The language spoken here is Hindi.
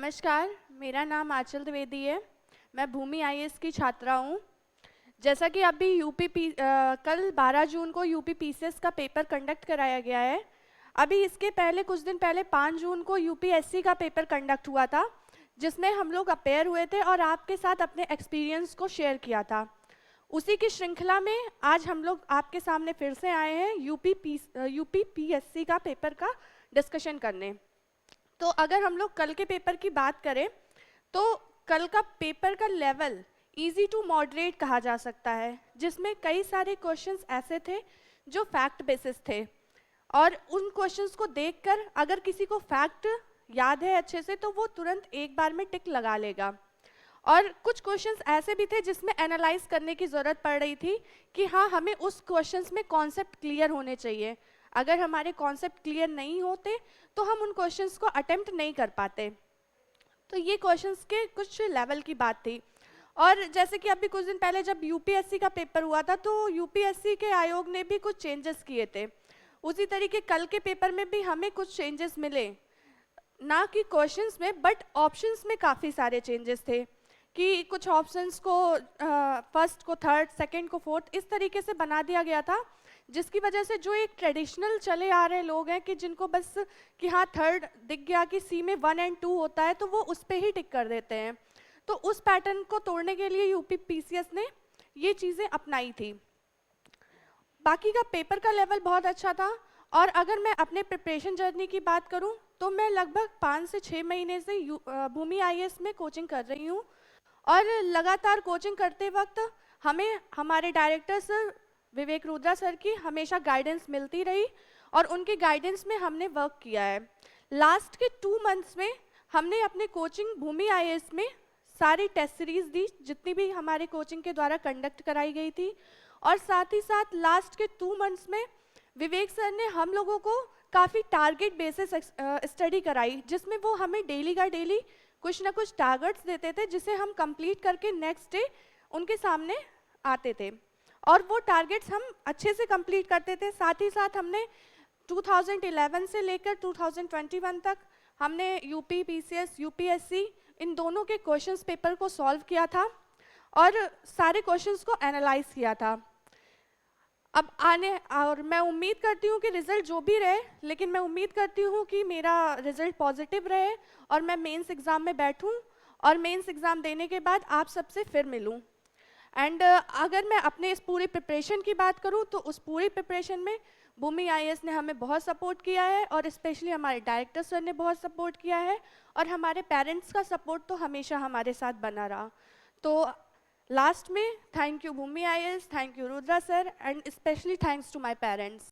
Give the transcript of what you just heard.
नमस्कार, मेरा नाम आंचल द्विवेदी है। मैं भूमि आईएएस की छात्रा हूँ। जैसा कि अभी कल 12 जून को यूपी पीसीएस का पेपर कंडक्ट कराया गया है। अभी इसके पहले कुछ दिन पहले 5 जून को यूपीएससी का पेपर कंडक्ट हुआ था, जिसमें हम लोग अपेयर हुए थे और आपके साथ अपने एक्सपीरियंस को शेयर किया था। उसी की श्रृंखला में आज हम लोग आपके सामने फिर से आए हैं यूपी पीएससी का पेपर का डिस्कशन करने। तो अगर हम लोग कल के पेपर की बात करें तो कल का पेपर का लेवल इजी टू मॉडरेट कहा जा सकता है, जिसमें कई सारे क्वेश्चंस ऐसे थे जो फैक्ट बेसिस थे और उन क्वेश्चंस को देखकर अगर किसी को फैक्ट याद है अच्छे से तो वो तुरंत एक बार में टिक लगा लेगा। और कुछ क्वेश्चंस ऐसे भी थे जिसमें एनालाइज करने की ज़रूरत पड़ रही थी कि हाँ, हमें उस क्वेश्चंस में कॉन्सेप्ट क्लियर होने चाहिए। अगर हमारे कॉन्सेप्ट क्लियर नहीं होते तो हम उन क्वेश्चंस को अटेम्प्ट नहीं कर पाते। तो ये क्वेश्चंस के कुछ लेवल की बात थी। और जैसे कि अभी कुछ दिन पहले जब यूपीएससी का पेपर हुआ था तो यूपीएससी के आयोग ने भी कुछ चेंजेस किए थे। उसी तरीके कल के पेपर में भी हमें कुछ चेंजेस मिले, ना कि क्वेश्चंस में बट ऑप्शंस में काफ़ी सारे चेंजेस थे कि कुछ ऑप्शंस को फर्स्ट को थर्ड, सेकंड को फोर्थ इस तरीके से बना दिया गया था, जिसकी वजह से जो एक ट्रेडिशनल चले आ रहे लोग हैं कि जिनको बस कि हाँ थर्ड दिख गया कि सी में 1 और 2 होता है तो वो उस पर ही टिक कर देते हैं। तो उस पैटर्न को तोड़ने के लिए यूपी पीसीएस ने ये चीज़ें अपनाई थी। बाकी का पेपर का लेवल बहुत अच्छा था। और अगर मैं अपने प्रिपरेशन जर्नी की बात करूं तो मैं लगभग 5 से 6 महीने से भूमि आईएएस में कोचिंग कर रही हूं और लगातार कोचिंग करते वक्त हमें हमारे डायरेक्टर सर विवेक रुद्रा सर की हमेशा गाइडेंस मिलती रही और उनके गाइडेंस में हमने वर्क किया है। लास्ट के 2 मंथ्स में हमने अपने कोचिंग भूमि आईएएस में सारी टेस्ट सीरीज दी जितनी भी हमारे कोचिंग के द्वारा कंडक्ट कराई गई थी। और साथ ही साथ लास्ट के 2 मंथ्स में विवेक सर ने हम लोगों को काफ़ी टारगेट बेसिस स्टडी कराई, जिसमें वो हमें डेली का डेली कुछ ना कुछ टारगेट्स देते थे जिसे हम कंप्लीट करके नेक्स्ट डे उनके सामने आते थे और वो टारगेट्स हम अच्छे से कंप्लीट करते थे। साथ ही साथ हमने 2011 से लेकर 2021 तक हमने यूपी पीसीएस यूपीएससी इन दोनों के क्वेश्चंस पेपर को सॉल्व किया था और सारे क्वेश्चंस को एनालाइज किया था। अब और मैं उम्मीद करती हूँ कि रिज़ल्ट जो भी रहे, लेकिन मैं उम्मीद करती हूँ कि मेरा रिज़ल्ट पॉजिटिव रहे और मैं मेंस एग्ज़ाम में बैठूँ और मेंस एग्ज़ाम देने के बाद आप सबसे फिर मिलूँ। एंड अगर मैं अपने इस पूरी प्रिपरेशन की बात करूँ तो उस पूरी प्रिपरेशन में भूमि आईएएस ने हमें बहुत सपोर्ट किया है और स्पेशली हमारे डायरेक्टर सर ने बहुत सपोर्ट किया है और हमारे पेरेंट्स का सपोर्ट तो हमेशा हमारे साथ बना रहा। तो लास्ट में thank you Bhumi IAS, thank you Rudra sir and specially thanks to my parents.